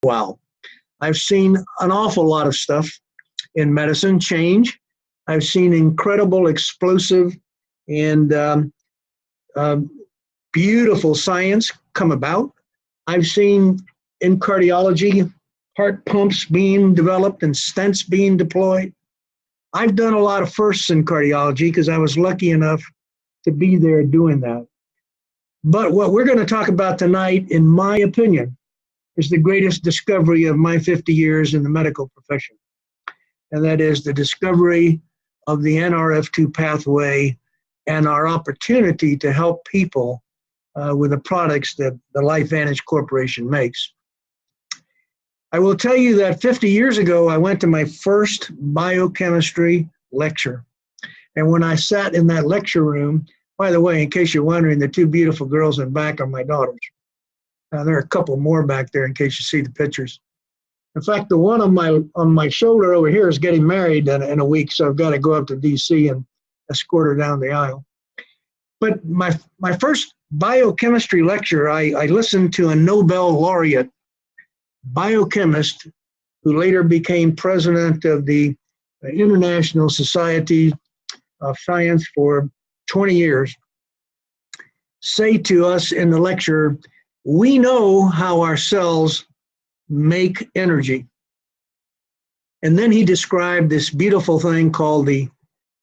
Wow. I've seen an awful lot of stuff in medicine change. I've seen incredible, explosive, and beautiful science come about. I've seen in cardiology heart pumps being developed and stents being deployed. I've done a lot of firsts in cardiology because I was lucky enough to be there doing that. But what we're going to talk about tonight, in my opinion, is the greatest discovery of my 50 years in the medical profession. And that is the discovery of the Nrf2 pathway and our opportunity to help people with the products that the LifeVantage Corporation makes. I will tell you that 50 years ago, I went to my first biochemistry lecture. And when I sat in that lecture room, by the way, in case you're wondering, the two beautiful girls in the back are my daughters. There are a couple more back there in case you see the pictures. In fact, the one on my shoulder over here is getting married in a week, so I've got to go up to D.C. and escort her down the aisle. But my first biochemistry lecture, I listened to a Nobel laureate biochemist who later became president of the International Society of Science for 20 years, say to us in the lecture, we know how our cells make energy. And then he described this beautiful thing called the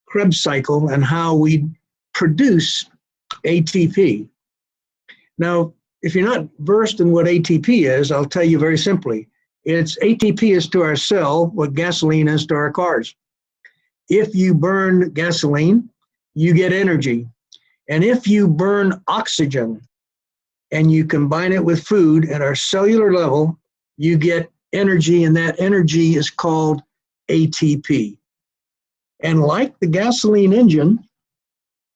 Krebs cycle and how we produce ATP. Now, if you're not versed in what ATP is, I'll tell you very simply. It's ATP is to our cell what gasoline is to our cars. If you burn gasoline, you get energy. And if you burn oxygen and you combine it with food at our cellular level, you get energy, and that energy is called ATP. And like the gasoline engine,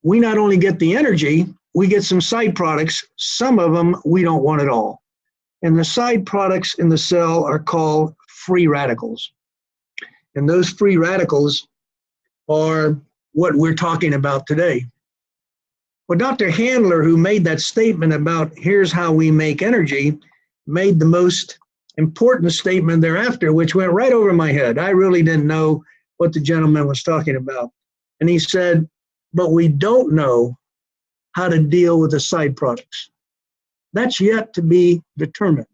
we not only get the energy, we get some side products. Some of them we don't want at all. And the side products in the cell are called free radicals. And those free radicals are what we're talking about today. Well, Dr. Handler, who made that statement about here's how we make energy, made the most important statement thereafter, which went right over my head. I really didn't know what the gentleman was talking about. And he said, but we don't know how to deal with the side products. That's yet to be determined.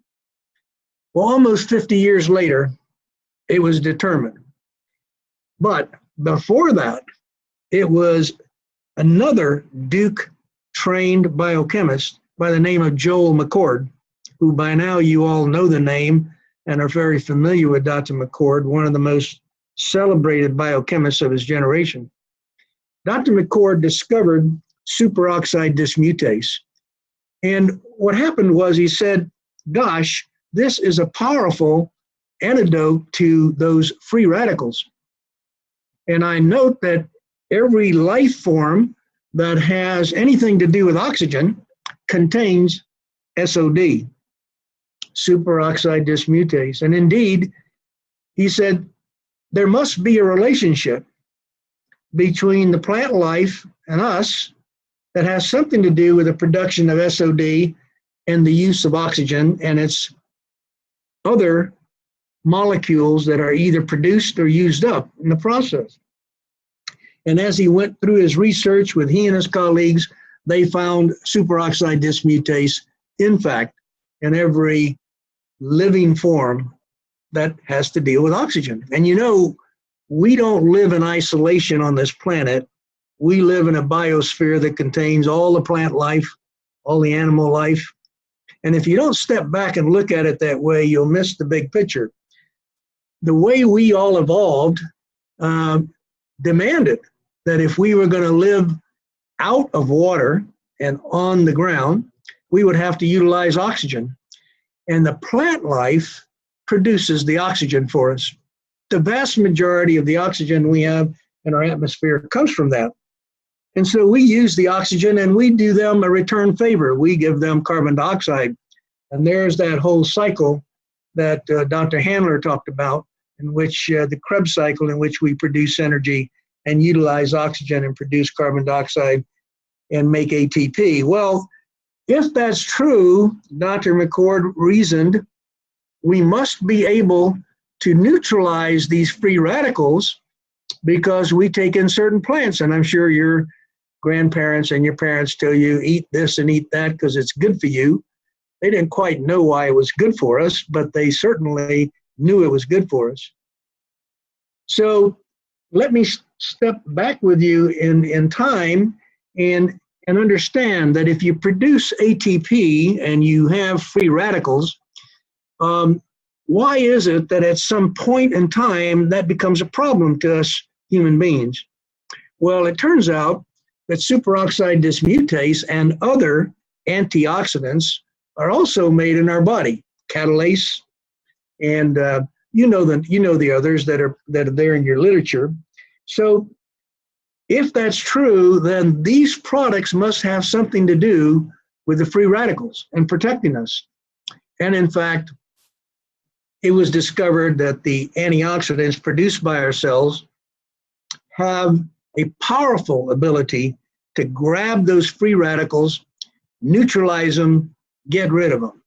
Well, almost 50 years later, it was determined. But before that, it was another Duke-trained biochemist by the name of Joel McCord, who by now you all know the name and are very familiar with Dr. McCord, one of the most celebrated biochemists of his generation. Dr. McCord discovered superoxide dismutase. And what happened was he said, gosh, this is a powerful antidote to those free radicals. And I note that every life form that has anything to do with oxygen contains SOD, superoxide dismutase. And indeed, he said, there must be a relationship between the plant life and us that has something to do with the production of SOD and the use of oxygen and its other molecules that are either produced or used up in the process. And as he went through his research with he and his colleagues, they found superoxide dismutase, in fact, in every living form that has to deal with oxygen. And you know, we don't live in isolation on this planet. We live in a biosphere that contains all the plant life, all the animal life. And if you don't step back and look at it that way, you'll miss the big picture. The way we all evolved demanded that if we were going to live out of water and on the ground, we would have to utilize oxygen. And the plant life produces the oxygen for us. The vast majority of the oxygen we have in our atmosphere comes from that. And so we use the oxygen and we do them a return favor. We give them carbon dioxide. And there's that whole cycle that Dr. Handler talked about, in which the Krebs cycle, in which we produce energy and utilize oxygen and produce carbon dioxide and make ATP. Well, if that's true, Dr. McCord reasoned we must be able to neutralize these free radicals because we take in certain plants. And I'm sure your grandparents and your parents tell you, eat this and eat that because it's good for you. They didn't quite know why it was good for us, but they certainly knew it was good for us. So let me step back with you in time and understand that if you produce ATP and you have free radicals, why is it that at some point in time that becomes a problem to us human beings? Well, it turns out that superoxide dismutase and other antioxidants are also made in our body, catalase, and you know the others that are there in your literature. So if that's true, then these products must have something to do with the free radicals and protecting us. And in fact, it was discovered that the antioxidants produced by our cells have a powerful ability to grab those free radicals, neutralize them, get rid of them.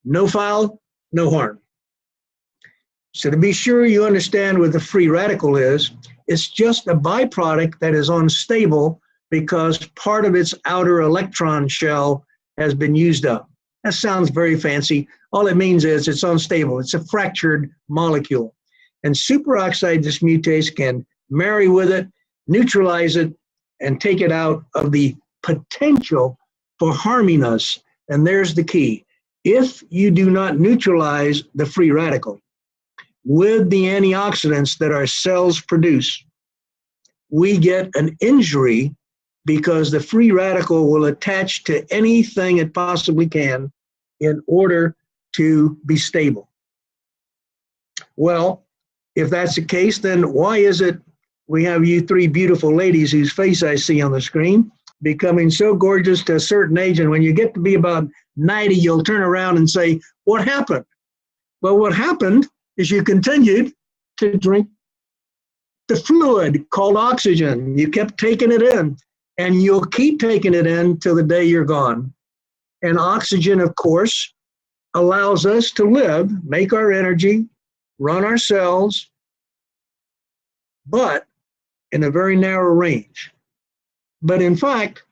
No foul, no harm. So to be sure you understand what the free radical is, it's just a byproduct that is unstable because part of its outer electron shell has been used up. That sounds very fancy. All it means is it's unstable. It's a fractured molecule. And superoxide dismutase can marry with it, neutralize it, and take it out of the potential for harming us. And there's the key. If you do not neutralize the free radical with the antioxidants that our cells produce, we get an injury because the free radical will attach to anything it possibly can in order to be stable. Well, if that's the case, then why is it we have you three beautiful ladies whose face I see on the screen becoming so gorgeous to a certain age, and when you get to be about 90, you'll turn around and say, what happened? Well, what happened is you continued to drink the fluid called oxygen. You kept taking it in, and you'll keep taking it in till the day you're gone. And oxygen, of course, allows us to live, make our energy, run our cells, but in a very narrow range. But in fact,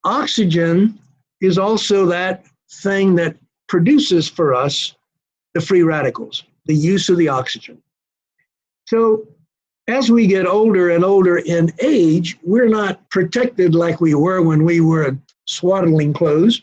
oxygen is also that thing that produces for us the free radicals, the use of the oxygen. So as we get older and older in age, we're not protected like we were when we were in swaddling clothes.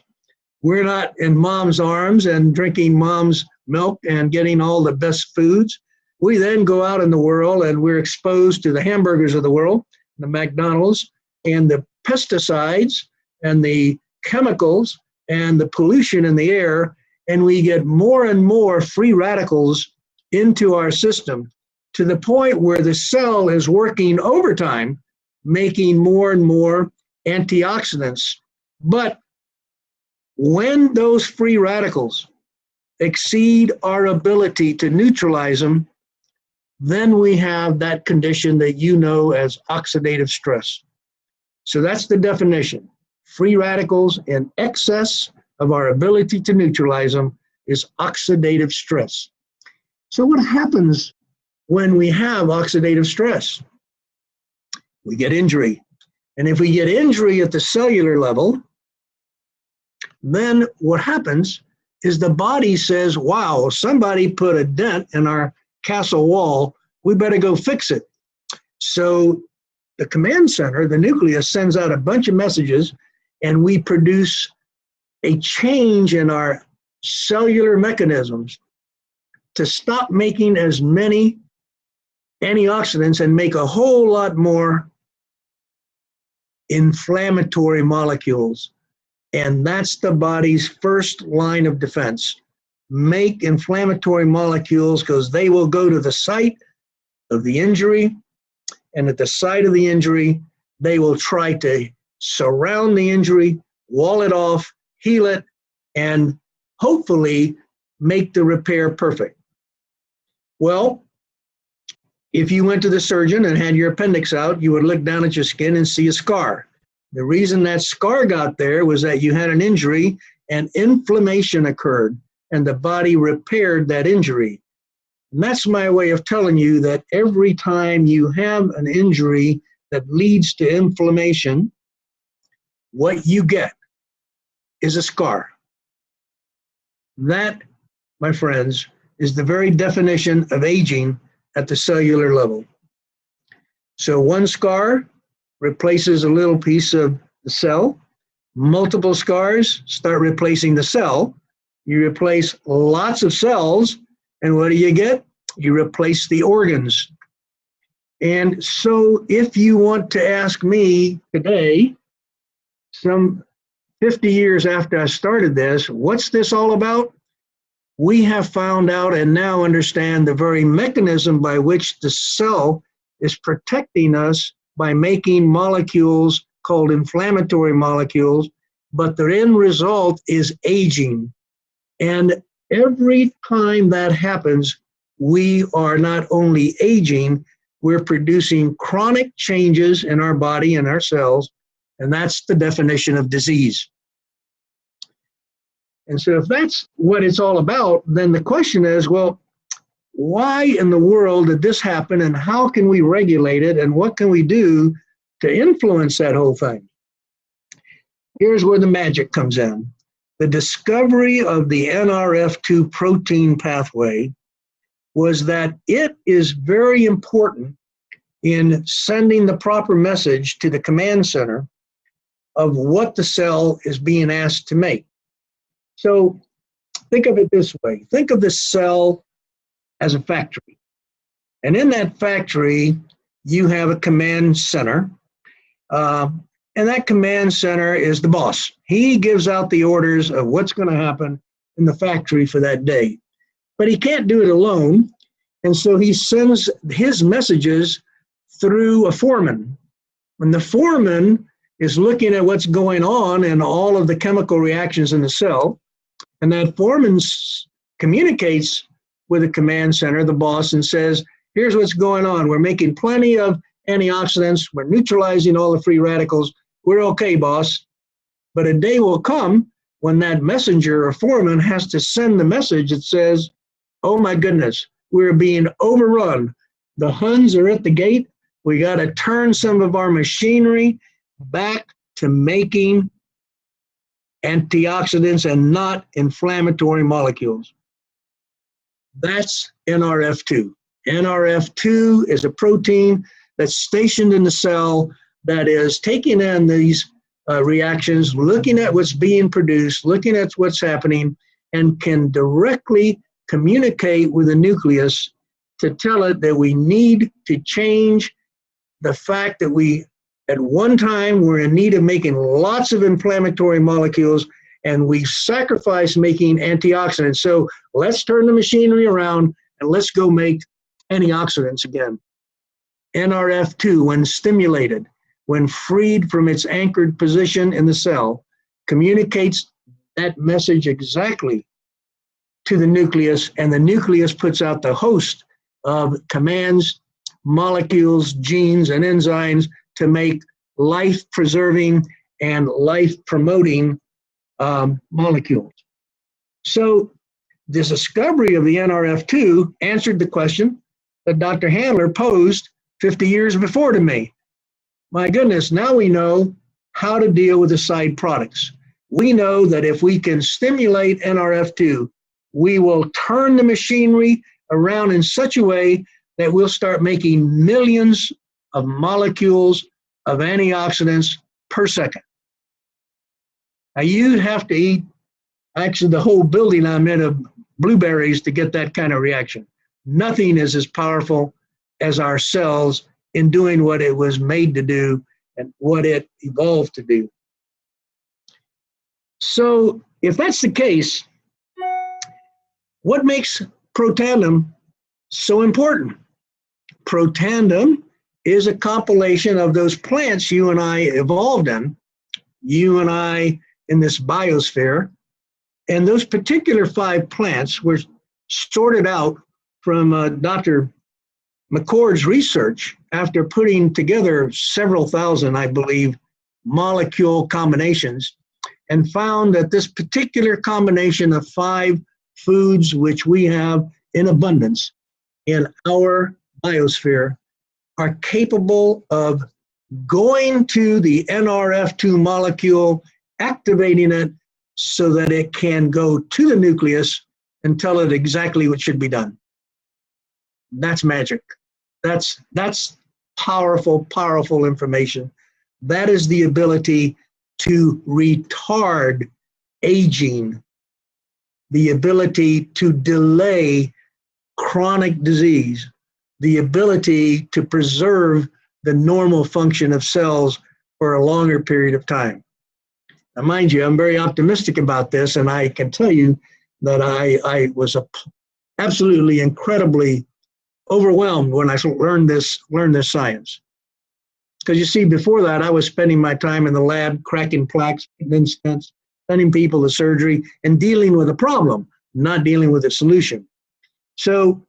We're not in mom's arms and drinking mom's milk and getting all the best foods. We then go out in the world and we're exposed to the hamburgers of the world, the McDonald's, and the pesticides and the chemicals and the pollution in the air, and we get more and more free radicals into our system to the point where the cell is working overtime, making more and more antioxidants. But when those free radicals exceed our ability to neutralize them, then we have that condition that you know as oxidative stress. So that's the definition. Free radicals in excess of our ability to neutralize them is oxidative stress. So what happens when we have oxidative stress? We get injury. And if we get injury at the cellular level, then what happens is the body says, wow, somebody put a dent in our castle wall, we better go fix it. So the command center, the nucleus, sends out a bunch of messages, and we produce a change in our cellular mechanisms to stop making as many antioxidants and make a whole lot more inflammatory molecules. And that's the body's first line of defense. Make inflammatory molecules because they will go to the site of the injury, and at the site of the injury, they will try to surround the injury, wall it off, heal it, and hopefully make the repair perfect. Well, if you went to the surgeon and had your appendix out, you would look down at your skin and see a scar. The reason that scar got there was that you had an injury and inflammation occurred. and the body repaired that injury. And that's my way of telling you that every time you have an injury that leads to inflammation, what you get is a scar. That, my friends, is the very definition of aging at the cellular level. So one scar replaces a little piece of the cell. Multiple scars start replacing the cell. You replace lots of cells, and what do you get? You replace the organs. And so if you want to ask me today, some 50 years after I started this, what's this all about? We have found out and now understand the very mechanism by which the cell is protecting us by making molecules called inflammatory molecules, but their end result is aging. And every time that happens, we are not only aging, we're producing chronic changes in our body and our cells, and that's the definition of disease. And so if that's what it's all about, then the question is, well, why in the world did this happen, and how can we regulate it, and what can we do to influence that whole thing? Here's where the magic comes in. The discovery of the Nrf2 protein pathway was that it is very important in sending the proper message to the command center of what the cell is being asked to make. So think of it this way. Think of the cell as a factory. And in that factory, you have a command center. And that command center is the boss. He gives out the orders of what's going to happen in the factory for that day. But he can't do it alone. And so he sends his messages through a foreman. When the foreman is looking at what's going on in all of the chemical reactions in the cell, and that foreman communicates with the command center, the boss, and says, here's what's going on. We're making plenty of antioxidants. We're neutralizing all the free radicals. We're okay, boss. But a day will come when that messenger or foreman has to send the message that says, oh my goodness, we're being overrun. The Huns are at the gate. We got to turn some of our machinery back to making antioxidants and not inflammatory molecules. That's Nrf2. Nrf2 is a protein that's stationed in the cell that is taking in these reactions, looking at what's being produced, looking at what's happening, and can directly communicate with the nucleus to tell it that we need to change the fact that we, at one time, were in need of making lots of inflammatory molecules, and we sacrificed making antioxidants. So let's turn the machinery around and let's go make antioxidants again. Nrf2, when stimulated, when freed from its anchored position in the cell, communicates that message exactly to the nucleus, and the nucleus puts out the host of commands, molecules, genes, and enzymes to make life-preserving and life-promoting molecules. So this discovery of the Nrf2 answered the question that Dr. Handler posed 50 years before to me. My goodness, now we know how to deal with the side products. We know that if we can stimulate Nrf2, we will turn the machinery around in such a way that we'll start making millions of molecules of antioxidants per second. Now you'd have to eat actually the whole building I'm in of blueberries to get that kind of reaction. Nothing is as powerful as our cells in doing what it was made to do and what it evolved to do. So if that's the case, what makes Protandim so important? Protandim is a compilation of those plants you and I evolved in, you and I in this biosphere, and those particular 5 plants were sorted out from Dr. McCord's research after putting together several thousand, I believe, molecule combinations, and found that this particular combination of 5 foods which we have in abundance in our biosphere are capable of going to the Nrf2 molecule, activating it so that it can go to the nucleus and tell it exactly what should be done. That's magic. That's powerful, powerful information. That is the ability to retard aging, the ability to delay chronic disease, the ability to preserve the normal function of cells for a longer period of time. Now, mind you, I'm very optimistic about this, and I can tell you that I was absolutely incredibly overwhelmed when I learned this science. Because you see, before that, I was spending my time in the lab, cracking plaques, then stents, sending people to surgery, and dealing with a problem, not dealing with a solution. So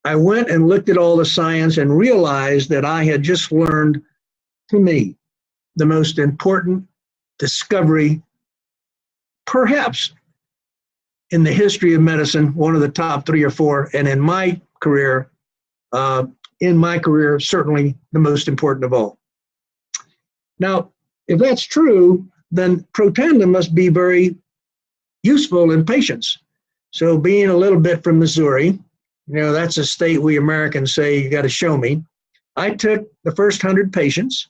I went and looked at all the science and realized that I had just learned, to me, the most important discovery, perhaps in the history of medicine, one of the top 3 or 4, and in my career, certainly the most important of all. Now, if that's true, then Protandim must be very useful in patients. So being a little bit from Missouri, that's a state we Americans say, you got to show me. I took the first 100 patients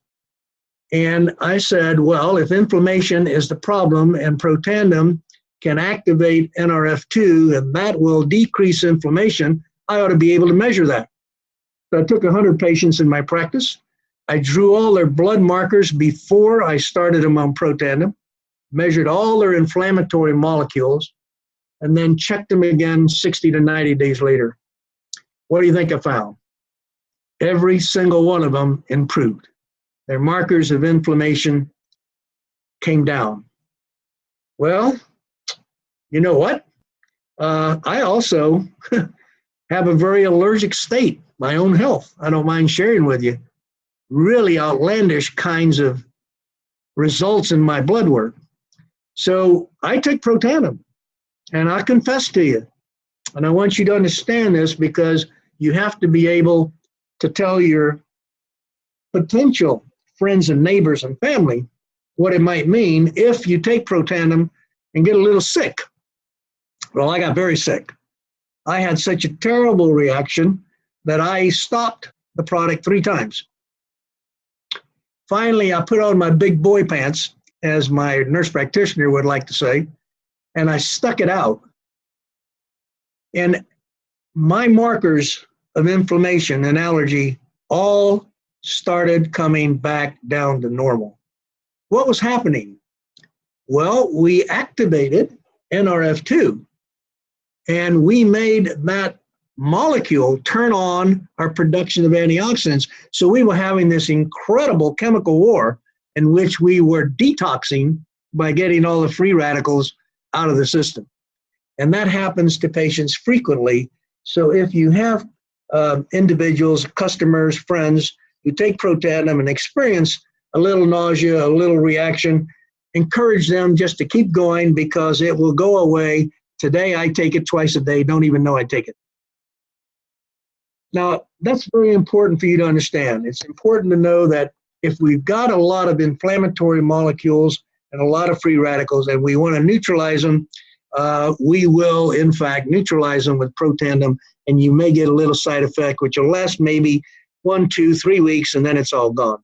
and I said, well, if inflammation is the problem and Protandim can activate Nrf2 and that will decrease inflammation, I ought to be able to measure that. So I took 100 patients in my practice. I drew all their blood markers before I started them on Protandim, measured all their inflammatory molecules, and then checked them again 60 to 90 days later. What do you think I found? Every single one of them improved. Their markers of inflammation came down. Well, you know what? I also have a very allergic state, my own health. I don't mind sharing with you. Really outlandish kinds of results in my blood work. So I took Protandim, and I confess to you, and I want you to understand this because you have to be able to tell your potential friends and neighbors and family what it might mean if you take Protandim and get a little sick. Well, I got very sick. I had such a terrible reaction that I stopped the product 3 times. Finally, I put on my big boy pants, as my nurse practitioner would like to say, and I stuck it out. And my markers of inflammation and allergy all started coming back down to normal. What was happening? Well, we activated Nrf2, and we made that molecule turn on our production of antioxidants. So we were having this incredible chemical war in which we were detoxing by getting all the free radicals out of the system. And that happens to patients frequently. So if you have individuals, customers, friends who take Protandim and experience a little nausea, a little reaction, encourage them just to keep going because it will go away. Today I take it twice a day, don't even know I take it. Now, that's very important for you to understand. It's important to know that if we've got a lot of inflammatory molecules and a lot of free radicals and we want to neutralize them, we will, in fact, neutralize them with Protandim, and you may get a little side effect, which will last maybe 1, 2, 3 weeks, and then it's all gone.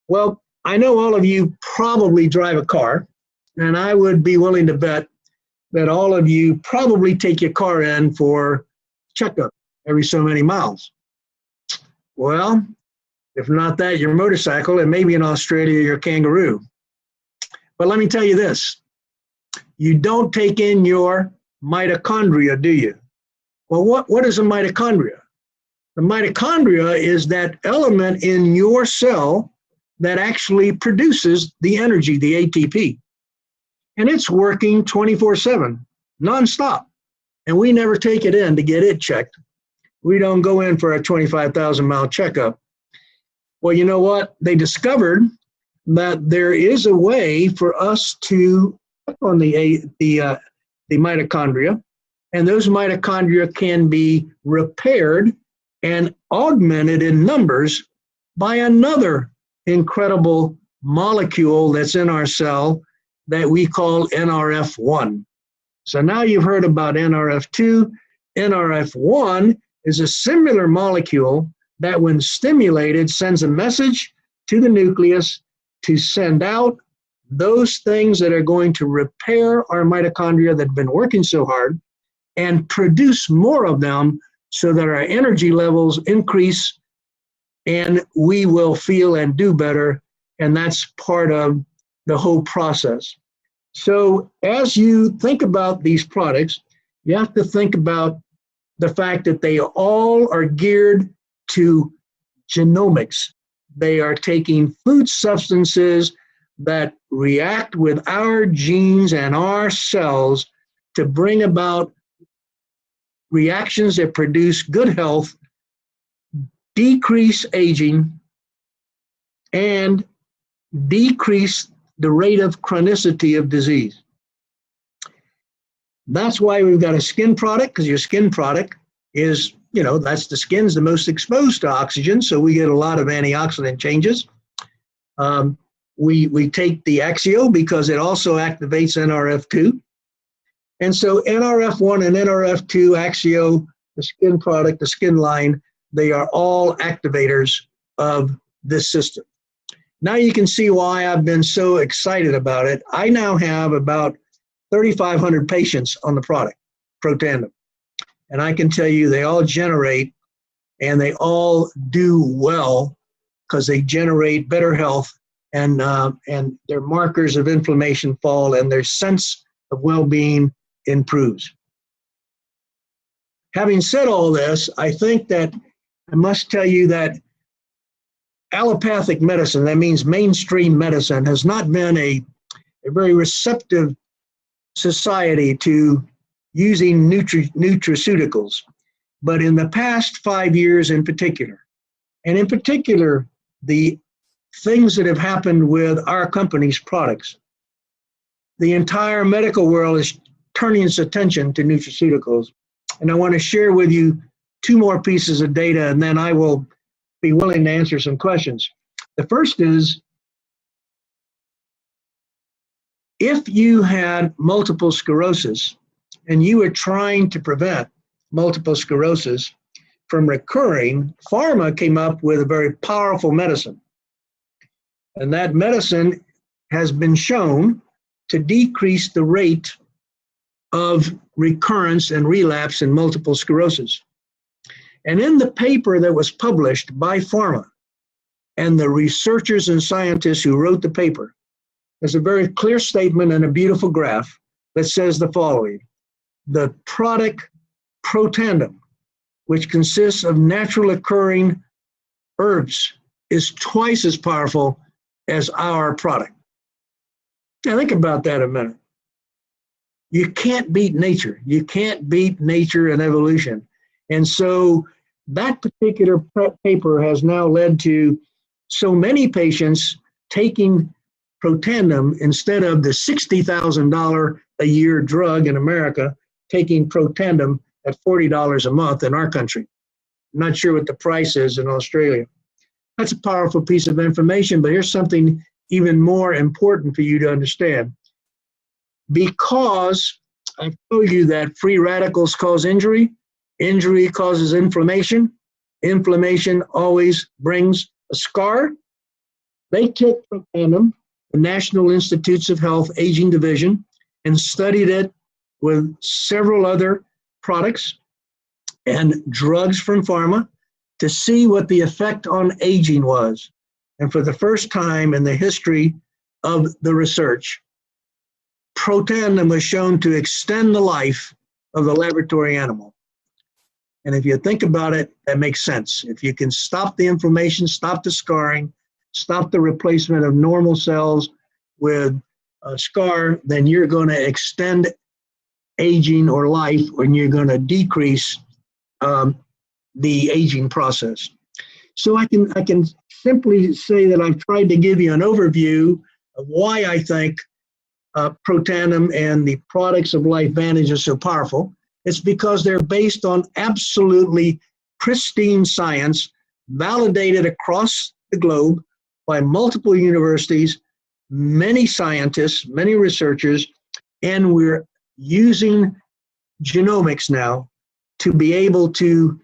Well, I know all of you probably drive a car, and I would be willing to bet that all of you probably take your car in for checkup every so many miles. Well, if not that, your motorcycle, and maybe in Australia, your kangaroo. But let me tell you this. You don't take in your mitochondria, do you? Well, what is a mitochondria? The mitochondria is that element in your cell that actually produces the energy, the ATP. And it's working 24/7, nonstop. And we never take it in to get it checked. We don't go in for a 25,000-mile checkup. Well, you know what? They discovered that there is a way for us to check on the the mitochondria, and those mitochondria can be repaired and augmented in numbers by another incredible molecule that's in our cell that we call Nrf1. So now you've heard about Nrf2. Nrf1 is a similar molecule that, when stimulated, sends a message to the nucleus to send out those things that are going to repair our mitochondria that have been working so hard and produce more of them so that our energy levels increase and we will feel and do better. And that's part of the whole process. So as you think about these products, you have to think about the fact that they all are geared to genomics. They are taking food substances that react with our genes and our cells to bring about reactions that produce good health, decrease aging, and decrease the rate of chronicity of disease. That's why we've got a skin product, because your skin product is, that's the skin's the most exposed to oxygen, so we get a lot of antioxidant changes. We take the Axio because it also activates Nrf2. And so Nrf1 and Nrf2, Axio, the skin product, the skin line, they are all activators of this system. Now you can see why I've been so excited about it. I now have about 3,500 patients on the product, Protandim. And I can tell you they all generate and they all do well because they generate better health, and their markers of inflammation fall and their sense of well-being improves. Having said all this, I think that I must tell you that allopathic medicine, that means mainstream medicine, has not been a very receptive society to using nutraceuticals. But in the past 5 years in particular, and in particular, the things that have happened with our company's products, the entire medical world is turning its attention to nutraceuticals. And I want to share with you 2 more pieces of data, and then I will be willing to answer some questions. The first is, if you had multiple sclerosis and you were trying to prevent multiple sclerosis from recurring, pharma came up with a very powerful medicine. And that medicine has been shown to decrease the rate of recurrence and relapse in multiple sclerosis. And in the paper that was published by pharma and the researchers and scientists who wrote the paper, there's a very clear statement and a beautiful graph that says the following: the product Protandim, which consists of natural occurring herbs, is twice as powerful as our product. Now think about that a minute. You can't beat nature. You can't beat nature and evolution. And so that particular paper has now led to so many patients taking Protandim instead of the $60,000 a year drug in America, taking Protandim at $40 a month in our country. I'm not sure what the price is in Australia. That's a powerful piece of information, but here's something even more important for you to understand. Because I told you that free radicals cause injury, injury causes inflammation, inflammation always brings a scar. They took Protandim, the National Institutes of Health Aging Division, and studied it with several other products and drugs from pharma to see what the effect on aging was. And for the first time in the history of the research, Protandim was shown to extend the life of the laboratory animal. And if you think about it, that makes sense. If you can stop the inflammation, stop the scarring, stop the replacement of normal cells with a scar, then you're going to extend aging or life, and you're going to decrease the aging process. So I can simply say that I've tried to give you an overview of why I think Protandim and the products of LifeVantage are so powerful. It's because they're based on absolutely pristine science, validated across the globe by multiple universities, many scientists, many researchers, and we're using genomics now to be able to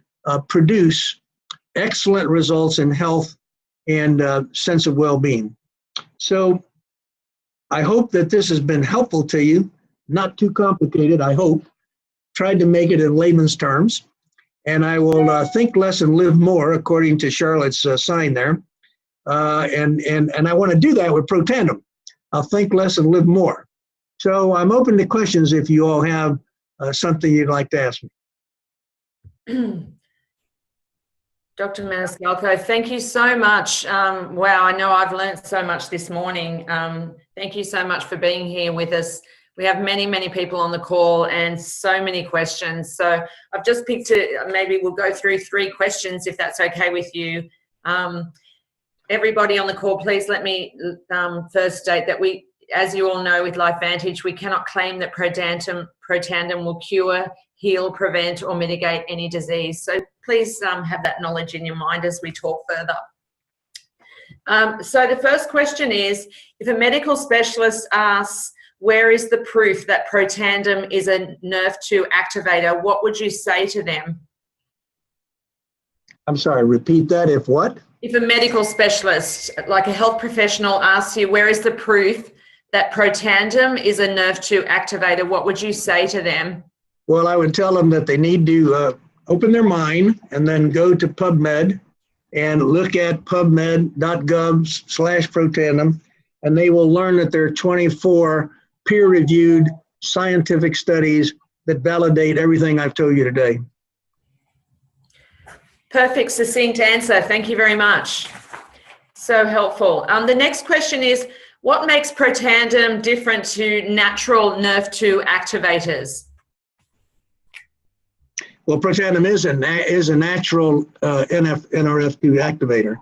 produce excellent results in health and sense of well-being. So I hope that this has been helpful to you, not too complicated, I hope. Tried to make it in layman's terms. And I will think less and live more, according to Charlotte's sign there. And I want to do that with Protandim. I'll think less and live more. So I'm open to questions if you all have something you'd like to ask me. Dr. Maniscalco, thank you so much. Wow, I know I've learned so much this morning. Thank you so much for being here with us. We have many, many people on the call and so many questions. So I've just picked maybe we'll go through 3 questions if that's okay with you. Everybody on the call, please let me first state that as you all know with LifeVantage, we cannot claim that Protandim will cure, heal, prevent or mitigate any disease. So please have that knowledge in your mind as we talk further. So the first question is, if a medical specialist asks, where is the proof that Protandim is a Nrf2 activator, what would you say to them? I'm sorry, repeat that. If what? If a medical specialist, like a health professional, asks you, where is the proof that Protandim is a Nrf2 activator, what would you say to them? Well, I would tell them that they need to open their mind and then go to PubMed and look at pubmed.gov/Protandim, and they will learn that there are 24 peer-reviewed scientific studies that validate everything I've told you today. Perfect, succinct answer. Thank you very much. So helpful. The next question is, what makes Protandim different to natural Nrf2 activators? Well, Protandim is a natural Nrf2 activator.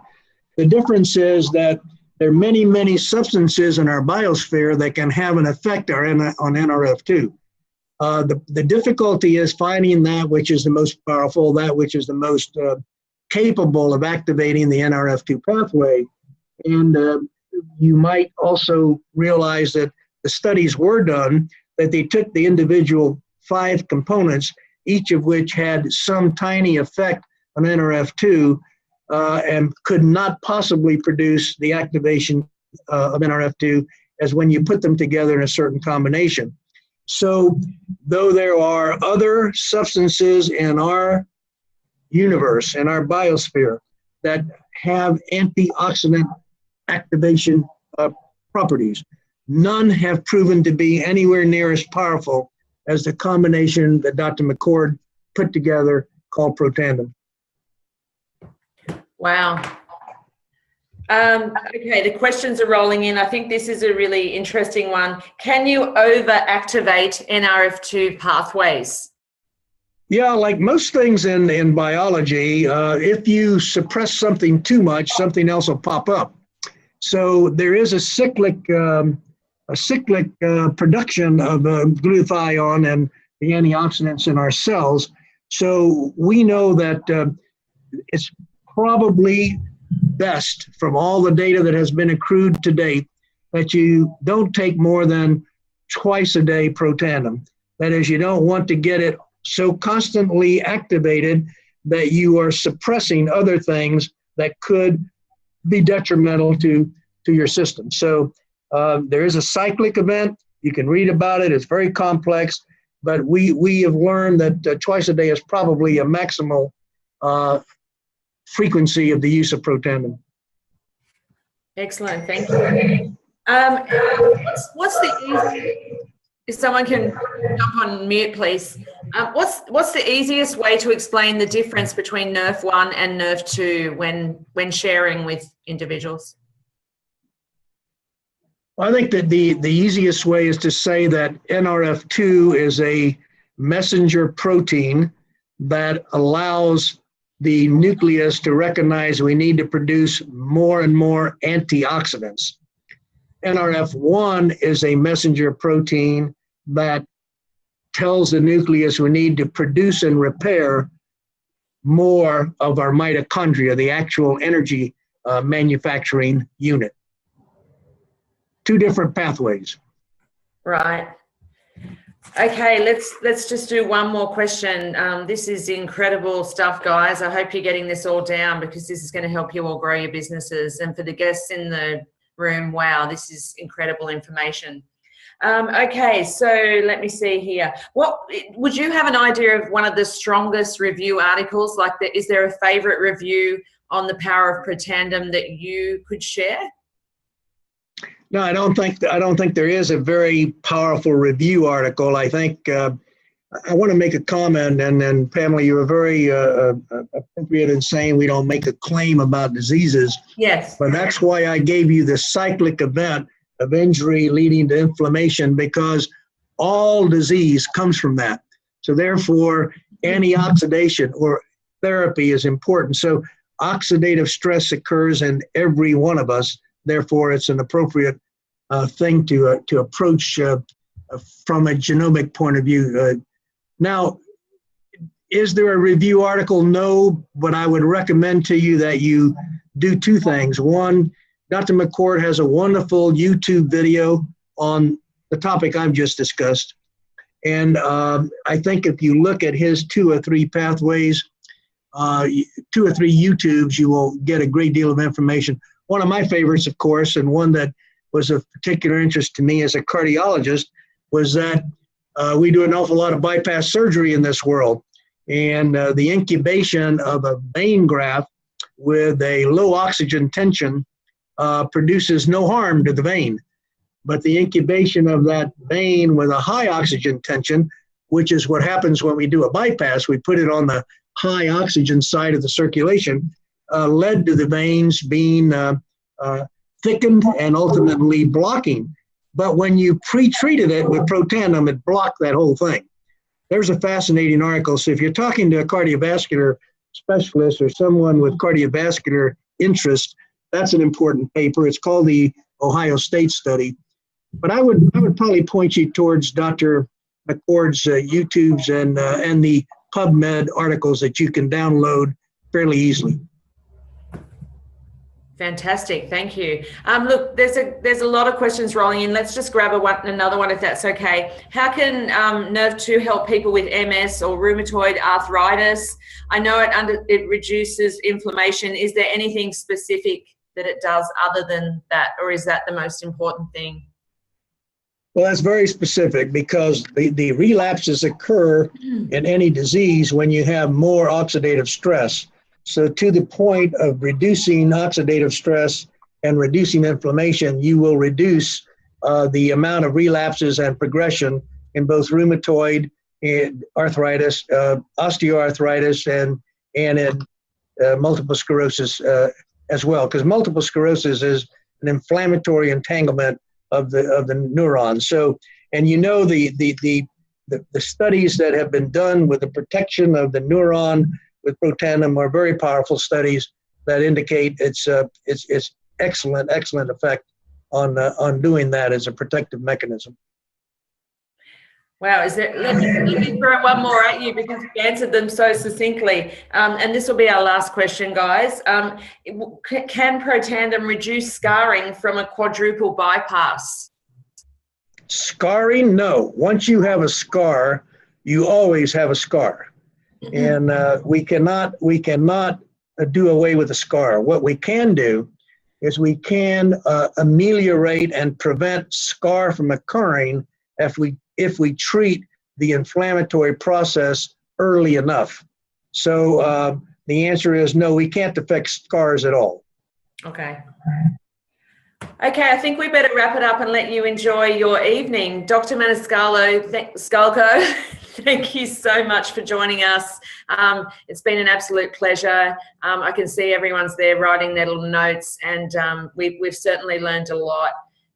The difference is that there are many, many substances in our biosphere that can have an effect on Nrf2. The difficulty is finding that which is the most powerful, that which is the most capable of activating the Nrf2 pathway. And you might also realize that the studies were done, that they took the individual 5 components, each of which had some tiny effect on Nrf2, and could not possibly produce the activation of Nrf2 as when you put them together in a certain combination. So though there are other substances in our universe, in our biosphere, that have antioxidant activation properties, none have proven to be anywhere near as powerful as the combination that Dr. McCord put together called Protandim. Wow. Okay, the questions are rolling in. I think this is a really interesting one. Can you overactivate Nrf2 pathways? Yeah, like most things in biology, if you suppress something too much, something else will pop up. So there is a cyclic production of glutathione and the antioxidants in our cells. So we know that it's probably best from all the data that has been accrued to date that you don't take more than twice a day Protandim. That is, you don't want to get it so constantly activated that you are suppressing other things that could be detrimental to your system. So there is a cyclic event. You can read about it. It's very complex, but we have learned that twice a day is probably a maximal frequency of the use of Protandim. Excellent, thank you. What's the easiest, if someone can jump on mute, please. What's the easiest way to explain the difference between Nrf1 and Nrf2 when sharing with individuals? I think that the easiest way is to say that Nrf2 is a messenger protein that allows the nucleus to recognize we need to produce more and more antioxidants. Nrf1 is a messenger protein that tells the nucleus we need to produce and repair more of our mitochondria, the actual energy manufacturing unit. Two different pathways. Right. Okay, let's just do one more question. This is incredible stuff, guys. I hope you're getting this all down, because this is going to help you all grow your businesses. And for the guests in the room, wow, this is incredible information. Okay, so let me see here. What would you have an idea of one of the strongest review articles? Like, is there a favorite review on the power of Protandim that you could share? No, I don't think there is a very powerful review article. I think I want to make a comment, and then Pamela, you were very appropriate in saying we don't make a claim about diseases. Yes. But that's why I gave you the cyclic event of injury leading to inflammation, because all disease comes from that. So therefore, antioxidation or therapy is important. So oxidative stress occurs in every one of us. Therefore, it's an appropriate thing to approach from a genomic point of view. Now, is there a review article? No, but I would recommend to you that you do two things. One, Dr. McCord has a wonderful YouTube video on the topic I've just discussed. And I think if you look at his 2 or 3 pathways, 2 or 3 YouTubes, you will get a great deal of information. One of my favorites, of course, and one that was of particular interest to me as a cardiologist, was that we do an awful lot of bypass surgery in this world. And the incubation of a vein graft with a low oxygen tension produces no harm to the vein. But the incubation of that vein with a high oxygen tension, which is what happens when we do a bypass, we put it on the high oxygen side of the circulation, led to the veins being thickened and ultimately blocking. But when you pre-treated it with Protandim, it blocked that whole thing. There's a fascinating article. So if you're talking to a cardiovascular specialist or someone with cardiovascular interest, that's an important paper. It's called the Ohio State Study. But I would probably point you towards Dr. McCord's YouTubes and the PubMed articles that you can download fairly easily. Fantastic, thank you. Look, there's a lot of questions rolling in. Let's just grab another one if that's okay. How can Nrf2 help people with MS or rheumatoid arthritis? I know it reduces inflammation. Is there anything specific that it does other than that, or is that the most important thing? Well, that's very specific, because the relapses occur in any disease when you have more oxidative stress. So to the point of reducing oxidative stress and reducing inflammation, you will reduce the amount of relapses and progression in both rheumatoid and arthritis, osteoarthritis, and in multiple sclerosis as well, because multiple sclerosis is an inflammatory entanglement of the neurons. So, and you know the studies that have been done with the protection of the neuron with Protandim are very powerful studies that indicate its excellent effect on doing that as a protective mechanism. Wow, let me throw one more at you, because you answered them so succinctly. And this will be our last question, guys. Can Protandim reduce scarring from a quadruple bypass? Scarring? No. Once you have a scar, you always have a scar. And we cannot do away with the scar. What we can do is we can ameliorate and prevent scar from occurring if we treat the inflammatory process early enough. So the answer is no, we can't affect scars at all. Okay. Okay, I think we better wrap it up and let you enjoy your evening. Dr. Maniscalco, thank you so much for joining us. It's been an absolute pleasure. I can see everyone's there writing their little notes, and we've certainly learned a lot.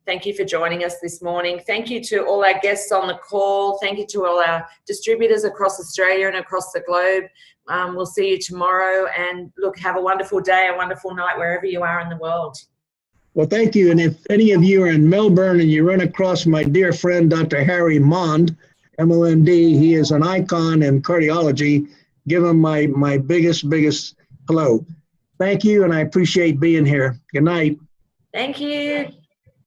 Thank you for joining us this morning. Thank you to all our guests on the call. Thank you to all our distributors across Australia and across the globe. We'll see you tomorrow, and look, have a wonderful day, a wonderful night wherever you are in the world. Well, thank you. And if any of you are in Melbourne and you run across my dear friend, Dr. Harry Mond, M-O-N-D, he is an icon in cardiology. Give him my biggest hello. Thank you, and I appreciate being here. Good night. Thank you.